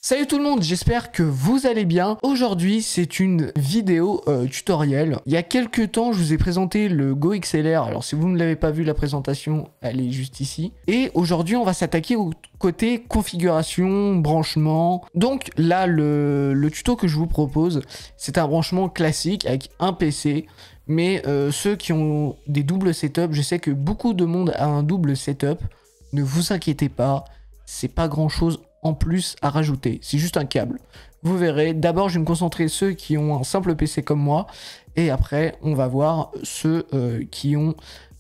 Salut tout le monde, j'espère que vous allez bien. Aujourd'hui, c'est une vidéo tutoriel. Il y a quelques temps, je vous ai présenté le Go XLR. Alors, si vous ne l'avez pas vu, la présentation, elle est juste ici. Et aujourd'hui, on va s'attaquer au côté configuration, branchement. Donc là, le tuto que je vous propose, c'est un branchement classique avec un PC. Mais ceux qui ont des doubles setup, je sais que beaucoup de monde a un double setup. Ne vous inquiétez pas, c'est pas grand chose en plus à rajouter, c'est juste un câble. Vous verrez, d'abord je vais me concentrer sur ceux qui ont un simple PC comme moi, et après on va voir ceux qui ont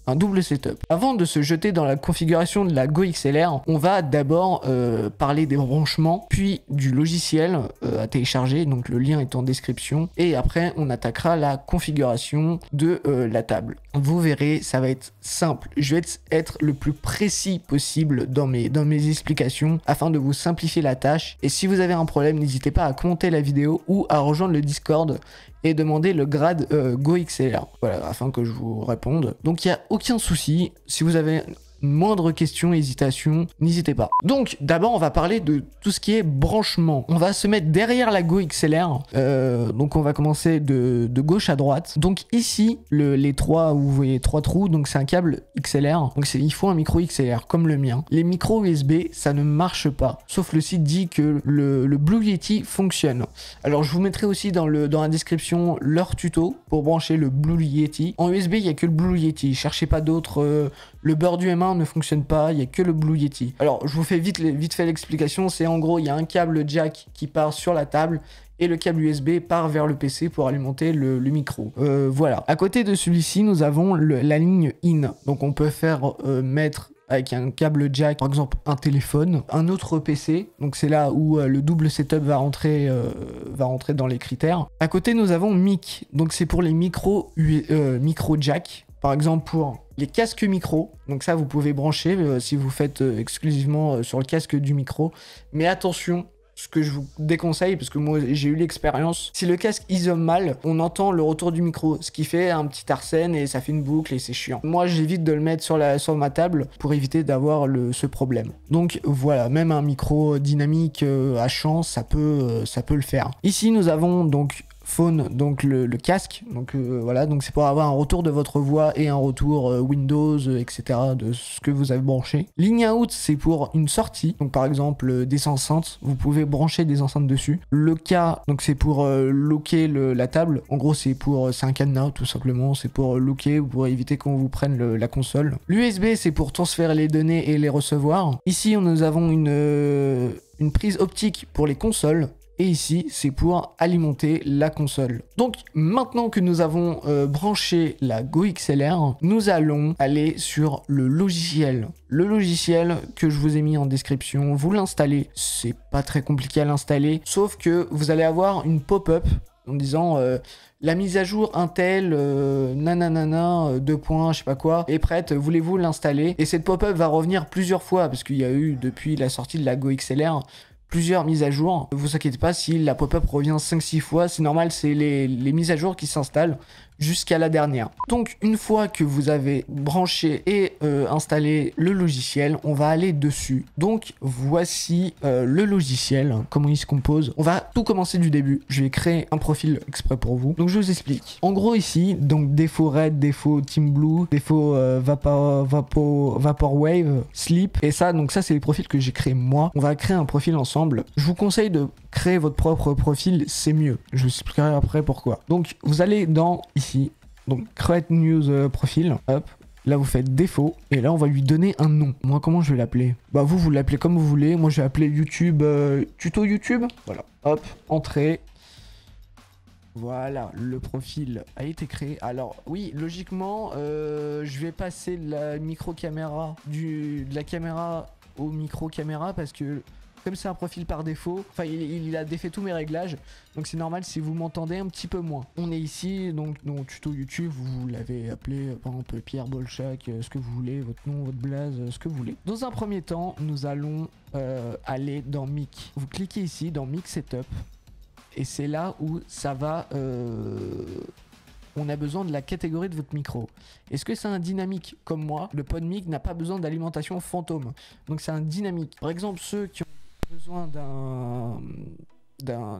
un double setup. Avant de se jeter dans la configuration de la Go XLR, on va d'abord parler des branchements, puis du logiciel à télécharger, donc le lien est en description, et après on attaquera la configuration de la table. Vous verrez, ça va être simple. Je vais être le plus précis possible dans mes explications afin de vous simplifier la tâche. Et si vous avez un problème, n'hésitez pas à commenter la vidéo ou à rejoindre le Discord et demander le grade Go XLR. Voilà, afin que je vous réponde. Donc il n'y a aucun souci. Si vous avez moindre question, hésitation, n'hésitez pas. Donc d'abord on va parler de tout ce qui est branchement. On va se mettre derrière la Go XLR. Donc on va commencer de gauche à droite. Donc ici les trois, vous voyez trois trous, donc c'est un câble XLR. Donc il faut un micro XLR comme le mien. Les micros USB ça ne marche pas. Sauf le site dit que le Blue Yeti fonctionne. Alors je vous mettrai aussi dans la description leur tuto pour brancher le Blue Yeti. En USB il n'y a que le Blue Yeti. Cherchez pas d'autres. Le beurre du M1 ne fonctionne pas, il n'y a que le Blue Yeti. Alors, je vous fais vite fait l'explication. C'est en gros, il y a un câble jack qui part sur la table et le câble USB part vers le PC pour alimenter le micro. Voilà. À côté de celui-ci, nous avons la ligne in. Donc, on peut faire mettre avec un câble jack, par exemple, un téléphone, un autre PC. Donc, c'est là où le double setup va rentrer dans les critères. À côté, nous avons mic. Donc, c'est pour les micro jack. Par exemple, pour les casques micro, donc ça vous pouvez brancher si vous faites exclusivement sur le casque du micro. Mais attention, ce que je vous déconseille, parce que moi j'ai eu l'expérience, si le casque isole mal, on entend le retour du micro, ce qui fait un petit arsène et ça fait une boucle et c'est chiant. Moi j'évite de le mettre sur ma table pour éviter d'avoir ce problème. Donc voilà, même un micro dynamique à champ, ça peut le faire. Ici nous avons donc phone, donc le casque, donc voilà, donc c'est pour avoir un retour de votre voix et un retour Windows, etc. de ce que vous avez branché. Ligne out, c'est pour une sortie, donc par exemple des enceintes, vous pouvez brancher des enceintes dessus. Le K, donc c'est pour locker la table, en gros c'est un cadenas tout simplement, c'est pour locker, pour éviter qu'on vous prenne la console. L'USB, c'est pour transférer les données et les recevoir. Ici nous avons une prise optique pour les consoles. Et ici, c'est pour alimenter la console. Donc, maintenant que nous avons branché la Go XLR, nous allons aller sur le logiciel. Le logiciel que je vous ai mis en description, vous l'installez. C'est pas très compliqué à l'installer, sauf que vous allez avoir une pop-up en disant la mise à jour Intel nanana 2 points je sais pas quoi est prête, voulez-vous l'installer? Et cette pop-up va revenir plusieurs fois parce qu'il y a eu depuis la sortie de la Go XLR plusieurs mises à jour. Ne vous inquiétez pas si la pop-up revient 5-6 fois, c'est normal, c'est les mises à jour qui s'installent jusqu'à la dernière. Donc une fois que vous avez branché et installé le logiciel, on va aller dessus. Donc voici le logiciel, comment il se compose. On va tout commencer du début. Je vais créer un profil exprès pour vous. Donc je vous explique. En gros ici, donc défaut red, défaut team blue, défaut vaporwave, sleep. Et ça, donc ça c'est les profils que j'ai créés moi. On va créer un profil ensemble. Je vous conseille de créer votre propre profil, c'est mieux. Je vous expliquerai après pourquoi. Donc vous allez dans ici, donc create news profil, hop. Là vous faites défaut et là on va lui donner un nom. Moi comment je vais l'appeler? Bah vous l'appelez comme vous voulez. Moi je vais appeler YouTube tuto YouTube. Voilà. Hop, entrée. Voilà, le profil a été créé. Alors oui, logiquement, je vais passer la micro-caméra de la caméra au micro-caméra parce que comme c'est un profil par défaut, enfin il a défait tous mes réglages, donc c'est normal si vous m'entendez un petit peu moins. On est ici, donc dans tuto YouTube, vous l'avez appelé par exemple Pierre Bolchak, ce que vous voulez, votre nom, votre blaze, ce que vous voulez. Dans un premier temps, nous allons aller dans Mic. Vous cliquez ici dans Mic Setup, et c'est là où ça va... on a besoin de la catégorie de votre micro. Est-ce que c'est un dynamique comme moi? Le PodMic n'a pas besoin d'alimentation fantôme, donc c'est un dynamique. Par exemple, ceux qui ont besoin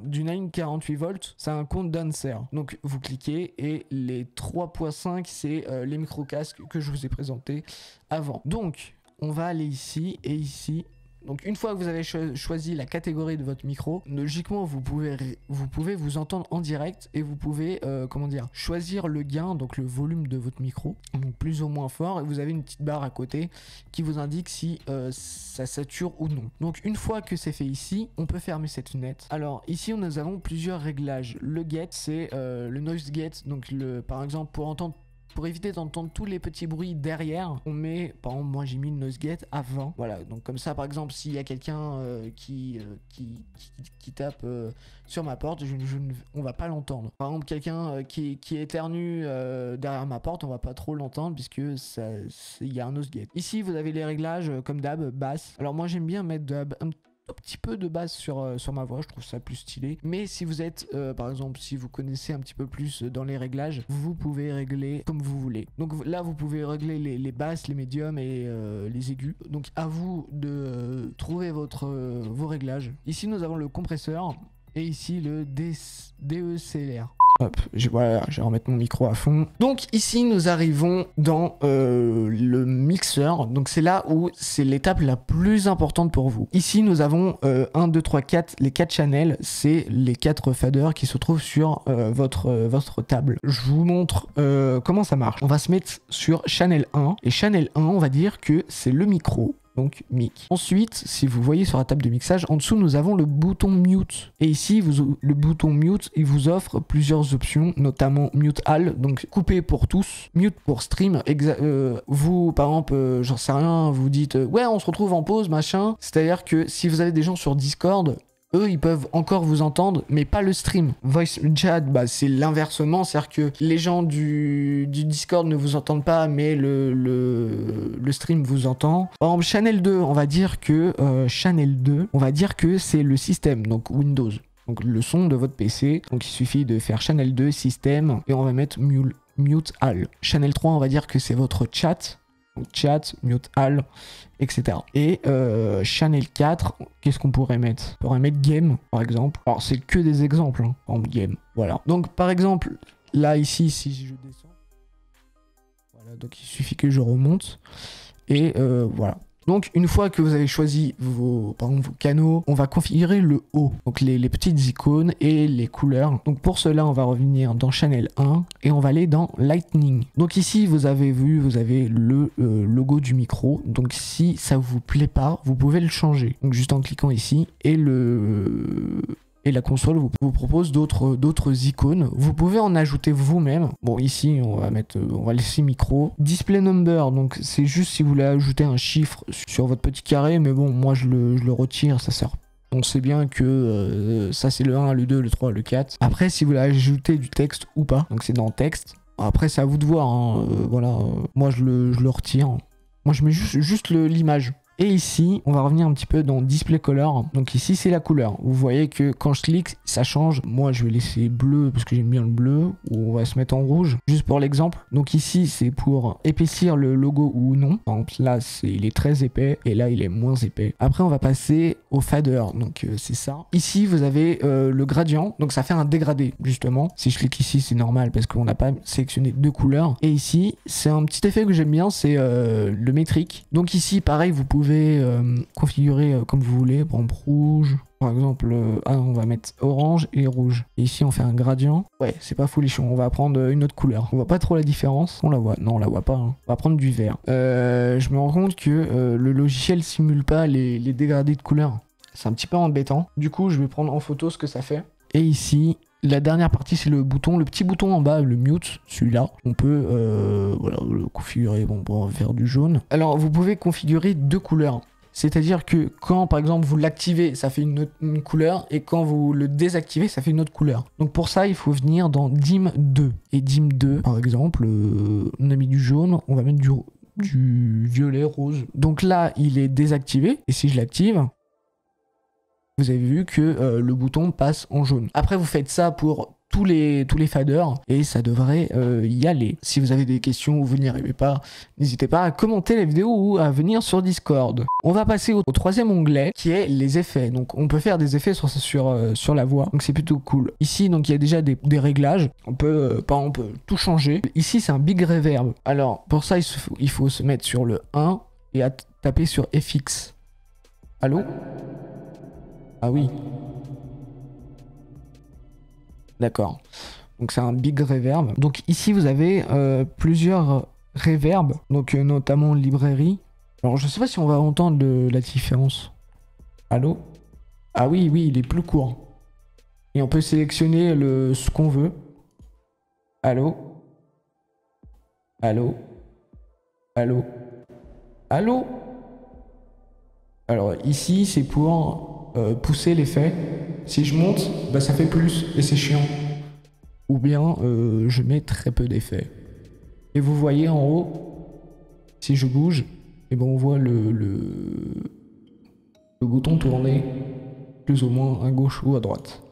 d'une line 48 volts, c'est un compte dancer. Donc vous cliquez et les 3.5 c'est les micro-casques que je vous ai présentés avant. Donc on va aller ici et ici. Donc une fois que vous avez choisi la catégorie de votre micro, logiquement vous pouvez vous entendre en direct et vous pouvez comment dire, choisir le gain, donc le volume de votre micro, donc plus ou moins fort, et vous avez une petite barre à côté qui vous indique si ça sature ou non. Donc une fois que c'est fait ici, on peut fermer cette fenêtre. Alors ici nous avons plusieurs réglages. Le get c'est le noise get, donc par exemple pour éviter d'entendre tous les petits bruits derrière, on met, par exemple, moi j'ai mis le noise gate à 20. Voilà, donc comme ça, par exemple, s'il y a quelqu'un qui tape sur ma porte, on va pas l'entendre. Par exemple, quelqu'un qui éternue derrière ma porte, on va pas trop l'entendre puisque il y a un noise gate. Ici, vous avez les réglages comme d'hab, basse. Alors moi j'aime bien mettre un petit peu de basse sur ma voix, je trouve ça plus stylé. Mais si vous êtes, par exemple, si vous connaissez un petit peu plus dans les réglages, vous pouvez régler comme vous voulez. Donc là, vous pouvez régler les basses, les médiums et les aigus. Donc à vous de trouver vos réglages. Ici, nous avons le compresseur et ici le DECLR. Hop, je vais remettre mon micro à fond. Donc ici nous arrivons dans le mixeur. Donc c'est là où c'est l'étape la plus importante pour vous. Ici nous avons 1, 2, 3, 4, les 4 channels. C'est les 4 faders qui se trouvent sur votre table. Je vous montre comment ça marche. On va se mettre sur channel 1. Et channel 1, on va dire que c'est le micro. Donc mic. Ensuite, si vous voyez sur la table de mixage, en dessous nous avons le bouton mute. Et ici, le bouton mute, il vous offre plusieurs options, notamment mute all, donc couper pour tous, mute pour stream. Vous, par exemple, j'en sais rien, vous dites ouais, on se retrouve en pause, machin. C'est-à-dire que si vous avez des gens sur Discord, eux, ils peuvent encore vous entendre, mais pas le stream. Voice chat, bah, c'est l'inversement, c'est-à-dire que les gens du Discord ne vous entendent pas, mais le stream vous entend. Par exemple, Channel 2, on va dire que c'est le système, donc Windows. Donc le son de votre PC. Donc il suffit de faire Channel 2, système, et on va mettre mute all. Channel 3, on va dire que c'est votre chat. Donc chat, mute all, etc. Et channel 4, qu'est-ce qu'on pourrait mettre? On pourrait mettre game, par exemple. Alors c'est que des exemples, hein, en game. Voilà. Donc par exemple, là ici, si je descends, voilà, donc il suffit que je remonte. Et voilà. Donc une fois que vous avez choisi par exemple, vos canaux, on va configurer le haut, donc les petites icônes et les couleurs. Donc pour cela, on va revenir dans Channel 1 et on va aller dans Lightning. Donc ici, vous avez le logo du micro. Donc si ça vous plaît pas, vous pouvez le changer. Donc juste en cliquant ici et la console vous propose d'autres icônes. Vous pouvez en ajouter vous-même. Bon, ici, on va laisser micro. Display number, donc c'est juste si vous voulez ajouter un chiffre sur votre petit carré, mais bon, moi je le retire, ça sert. On sait bien que ça c'est le 1, le 2, le 3, le 4. Après, si vous voulez ajouter du texte ou pas, donc c'est dans texte. Après, c'est à vous de voir, hein. Voilà, moi je le retire. Moi je mets juste l'image. Et ici, on va revenir un petit peu dans Display Color. Donc ici, c'est la couleur. Vous voyez que quand je clique, ça change. Moi, je vais laisser bleu parce que j'aime bien le bleu. Ou on va se mettre en rouge, juste pour l'exemple. Donc ici, c'est pour épaissir le logo ou non. Par exemple, là, il est très épais et là, il est moins épais. Après, on va passer au fader. Donc c'est ça. Ici, vous avez le gradient. Donc ça fait un dégradé, justement. Si je clique ici, c'est normal parce qu'on n'a pas sélectionné deux couleurs. Et ici, c'est un petit effet que j'aime bien, c'est le métrique. Donc ici, pareil, vous pouvez configurer comme vous voulez, par exemple rouge, par exemple, on va mettre orange et rouge. Et ici on fait un gradient. Ouais, c'est pas folichon, on va prendre une autre couleur. On voit pas trop la différence, on la voit, non on la voit pas, hein. On va prendre du vert. Je me rends compte que le logiciel simule pas les dégradés de couleurs. C'est un petit peu embêtant. Du coup, je vais prendre en photo ce que ça fait. Et ici, la dernière partie, c'est le petit bouton en bas, le mute, celui-là. On peut voilà, le configurer, bon, on va faire du jaune. Alors, vous pouvez configurer deux couleurs. C'est-à-dire que quand, par exemple, vous l'activez, ça fait une couleur, et quand vous le désactivez, ça fait une autre couleur. Donc pour ça, il faut venir dans Dim 2. Et Dim 2, par exemple, on a mis du jaune, on va mettre du violet, rose. Donc là, il est désactivé, et si je l'active, vous avez vu que le bouton passe en jaune. Après, vous faites ça pour tous les faders et ça devrait y aller. Si vous avez des questions ou vous n'y arrivez pas, n'hésitez pas à commenter la vidéo ou à venir sur Discord. On va passer au troisième onglet qui est les effets. Donc on peut faire des effets sur la voix, donc c'est plutôt cool. Ici donc il y a déjà des réglages, on peut tout changer. Ici c'est un big reverb. Alors pour ça il faut se mettre sur le 1 et à taper sur FX. Allô? Ah oui. D'accord. Donc c'est un big reverb. Donc ici vous avez plusieurs reverbs, donc notamment librairie. Alors je sais pas si on va entendre la différence. Allô? Ah oui, il est plus court. Et on peut sélectionner ce qu'on veut. Allô? Allô? Allô? Allô? Alors ici c'est pour pousser l'effet. Si je monte, bah ça fait plus et c'est chiant. Ou bien je mets très peu d'effets. Et vous voyez en haut, si je bouge, et ben on voit le bouton tourner plus ou moins à gauche ou à droite.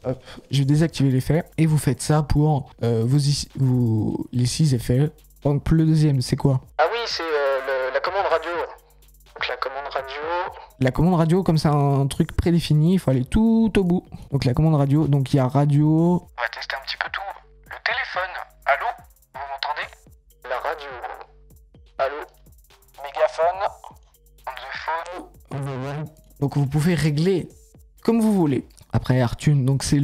Hop, je vais désactiver l'effet et vous faites ça pour les 6 effets. Donc le deuxième c'est quoi? Ah oui, c'est la commande radio. Donc la commande radio. La commande radio, comme c'est un truc prédéfini, il faut aller tout au bout. Donc la commande radio, donc il y a radio. On va tester un petit peu tout. Le téléphone. Allô? Vous m'entendez? La radio. Allô? Mégaphone. On the phone. Donc vous pouvez régler comme vous voulez. Après AirTune, donc c'est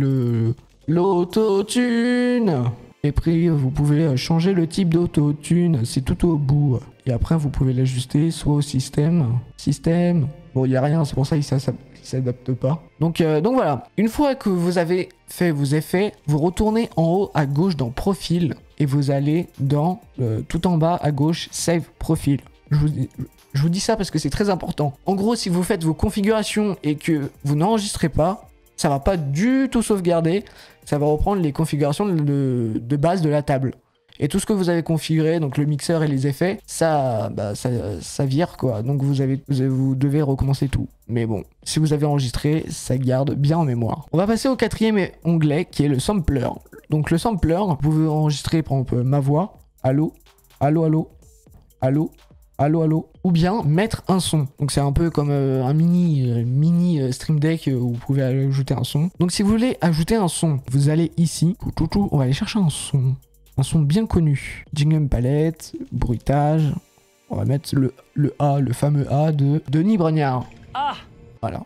l'autotune. Et puis vous pouvez changer le type d'autotune, c'est tout au bout. Et après vous pouvez l'ajuster soit au système. Bon, il n'y a rien, c'est pour ça qu'il s'adapte pas. Donc voilà, une fois que vous avez fait vos effets, vous retournez en haut à gauche dans Profil et vous allez dans tout en bas à gauche Save Profil. Je vous dis ça parce que c'est très important. En gros, si vous faites vos configurations et que vous n'enregistrez pas, ça va pas du tout sauvegarder, ça va reprendre les configurations de base de la table. Et tout ce que vous avez configuré, donc le mixeur et les effets, ça vire quoi. Donc vous devez recommencer tout. Mais bon, si vous avez enregistré, ça garde bien en mémoire. On va passer au quatrième onglet qui est le sampler. Donc le sampler, vous pouvez enregistrer par exemple ma voix, allô, allô, allô, allô, allô, allô, ou bien mettre un son. Donc c'est un peu comme un mini Stream Deck où vous pouvez ajouter un son. Donc si vous voulez ajouter un son, vous allez ici, on va aller chercher un son bien connu. Jingle palette, bruitage. On va mettre le A, le fameux A de Denis Brognard. Ah. Voilà.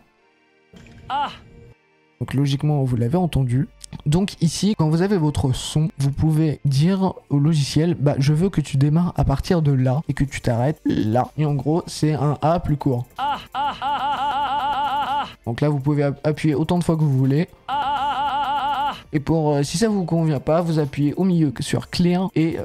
Ah. Donc logiquement, vous l'avez entendu. Donc ici, quand vous avez votre son, vous pouvez dire au logiciel, bah je veux que tu démarres à partir de là et que tu t'arrêtes là. Et en gros, c'est un A plus court. Donc là, vous pouvez appuyer autant de fois que vous voulez. Et si ça vous convient pas, vous appuyez au milieu sur Clear et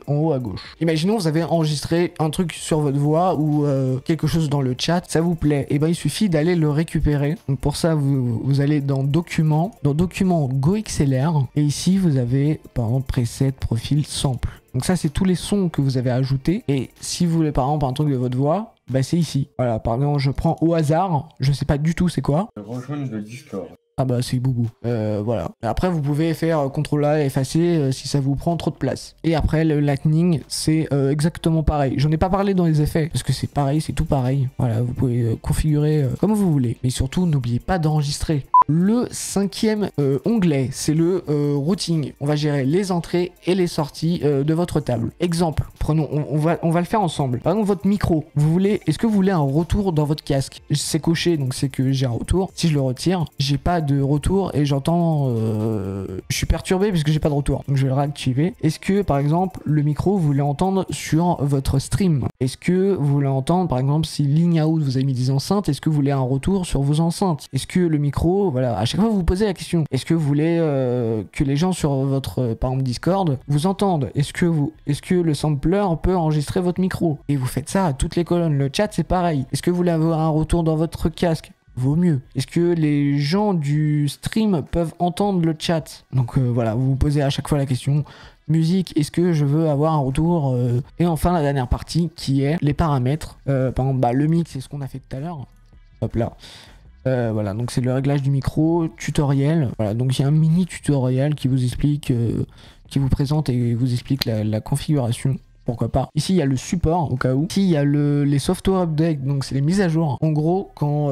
en haut à gauche. Imaginons vous avez enregistré un truc sur votre voix ou quelque chose dans le chat, ça vous plaît, et ben il suffit d'aller le récupérer. Donc pour ça vous allez dans Documents, Go XLR, et ici vous avez par exemple Preset, Profil, Sample. Donc ça c'est tous les sons que vous avez ajoutés, et si vous voulez par exemple un truc de votre voix, bah c'est ici. Voilà, par exemple je prends au hasard, je sais pas du tout c'est quoi. Rejoindre le Discord. Ah bah c'est boubou. Voilà. Après vous pouvez faire CTRL A effacer si ça vous prend trop de place. Et après le Lightning c'est exactement pareil. J'en ai pas parlé dans les effets parce que c'est pareil, c'est tout pareil. Voilà, vous pouvez configurer comme vous voulez. Mais surtout n'oubliez pas d'enregistrer. Le cinquième onglet, c'est le routing. On va gérer les entrées et les sorties de votre table. Exemple, prenons, on va le faire ensemble. Par exemple, votre micro. Est-ce que vous voulez un retour dans votre casque? C'est coché, donc c'est que j'ai un retour. Si je le retire, j'ai pas de retour et j'entends... je suis perturbé puisque j'ai pas de retour. Donc je vais le réactiver. Est-ce que, par exemple, le micro, vous voulez entendre sur votre stream? Est-ce que vous voulez entendre, par exemple, si ligne out, vous avez mis des enceintes, est-ce que vous voulez un retour sur vos enceintes? Est-ce que le micro... Voilà, à chaque fois vous vous posez la question. Est-ce que vous voulez que les gens sur votre, par exemple, Discord vous entendent? Est-ce que le sampler peut enregistrer votre micro? Et vous faites ça à toutes les colonnes. Le chat, c'est pareil. Est-ce que vous voulez avoir un retour dans votre casque? Vaut mieux. Est-ce que les gens du stream peuvent entendre le chat? Donc voilà, vous vous posez à chaque fois la question. Musique, est-ce que je veux avoir un retour? Et enfin, la dernière partie qui est les paramètres. Par exemple, le mix, c'est ce qu'on a fait tout à l'heure. Hop là. Voilà, donc c'est le réglage du micro, tutoriel. Voilà, donc il y a un mini tutoriel qui vous explique, qui vous présente et vous explique la configuration. Pourquoi pas. Ici il y a le support au cas où. Ici il y a les software updates, donc c'est les mises à jour. En gros, quand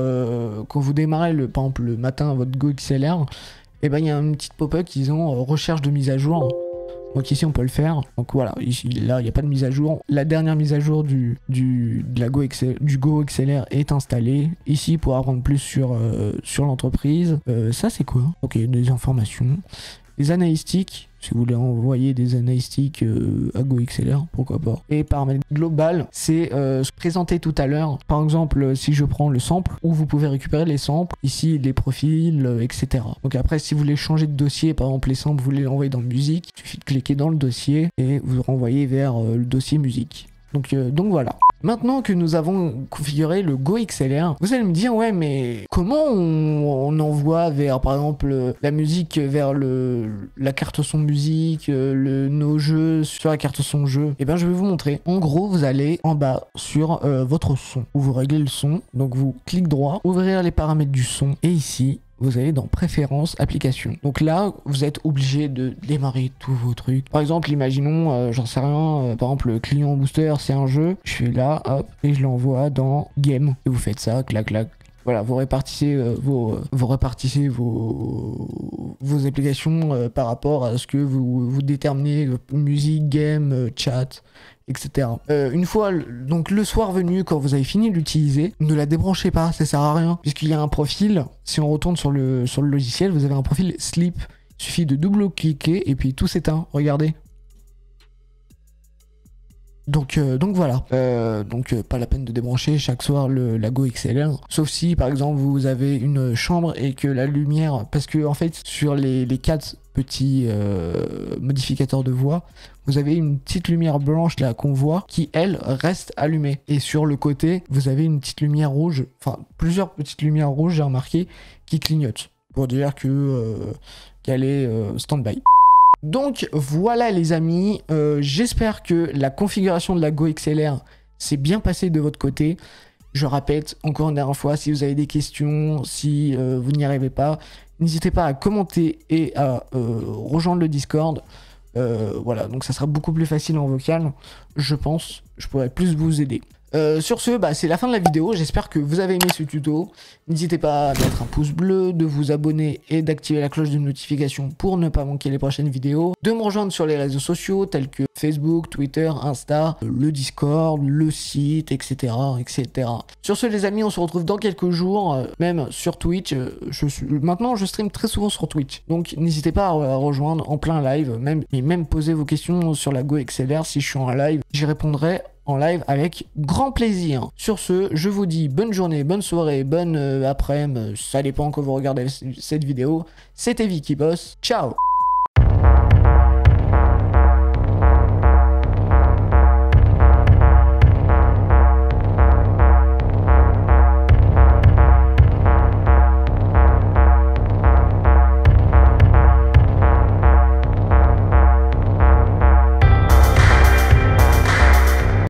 vous démarrez par exemple le matin votre Go XLR, et ben il y a une petite pop-up qui dit recherche de mise à jour. Donc ici on peut le faire. Donc voilà, ici, là il n'y a pas de mise à jour. La dernière mise à jour du Go XLR est installée. Ici pour apprendre plus sur l'entreprise. Ça c'est quoi? Ok, des informations. Les analytiques, si vous voulez envoyer des analytiques à Go XLR, pourquoi pas. Et paramètres global, c'est ce présenté tout à l'heure. Par exemple, si je prends le sample, où vous pouvez récupérer les samples, ici les profils, etc. Donc après, si vous voulez changer de dossier, par exemple les samples, vous voulez l'envoyer dans musique, il suffit de cliquer dans le dossier et vous renvoyez vers le dossier musique. Donc voilà. Maintenant que nous avons configuré le Go XLR, vous allez me dire, ouais, mais comment on envoie vers, par exemple, la musique vers la carte son musique, nos jeux sur la carte son jeu? Et bien, je vais vous montrer. En gros, vous allez en bas sur votre son, où vous réglez le son. Donc, vous cliquez droit, ouvrir les paramètres du son, et ici, vous allez dans préférences applications. Donc là, vous êtes obligé de démarrer tous vos trucs. Par exemple, imaginons, j'en sais rien, par exemple, le client booster, c'est un jeu. Je fais là, hop, et je l'envoie dans game. Et vous faites ça, clac, clac. Voilà, vous répartissez vos applications par rapport à ce que vous déterminez, musique, game, chat, etc. Une fois, donc le soir venu, quand vous avez fini de l'utiliser, ne la débranchez pas, ça sert à rien, puisqu'il y a un profil. Si on retourne sur le logiciel, vous avez un profil sleep. Il suffit de double-cliquer et puis tout s'éteint. Regardez. Donc voilà, pas la peine de débrancher chaque soir la Go XLR, sauf si par exemple vous avez une chambre et que la lumière, parce que en fait sur les 4 petits modificateurs de voix, vous avez une petite lumière blanche là qu'on voit qui elle reste allumée, et sur le côté vous avez une petite lumière rouge, enfin plusieurs petites lumières rouges j'ai remarqué qui clignotent pour dire que qu'elle est stand-by. Donc voilà les amis, j'espère que la configuration de la Go XLR s'est bien passée de votre côté. Je répète encore une dernière fois, si vous avez des questions, si vous n'y arrivez pas, n'hésitez pas à commenter et à rejoindre le Discord. Voilà, donc ça sera beaucoup plus facile en vocal, je pense, je pourrais plus vous aider. Sur ce, c'est la fin de la vidéo, j'espère que vous avez aimé ce tuto. N'hésitez pas à mettre un pouce bleu, de vous abonner et d'activer la cloche de notification pour ne pas manquer les prochaines vidéos. De me rejoindre sur les réseaux sociaux tels que Facebook, Twitter, Insta, le Discord, le site, etc. etc. Sur ce les amis, on se retrouve dans quelques jours, même sur Twitch. Maintenant je stream très souvent sur Twitch, donc n'hésitez pas à rejoindre en plein live, même poser vos questions sur la Go XLR si je suis en live, j'y répondrai en live avec grand plaisir. Sur ce, je vous dis bonne journée, bonne soirée, bonne après-midi, ça dépend quand vous regardez cette vidéo. C'était Vicky Boss, ciao.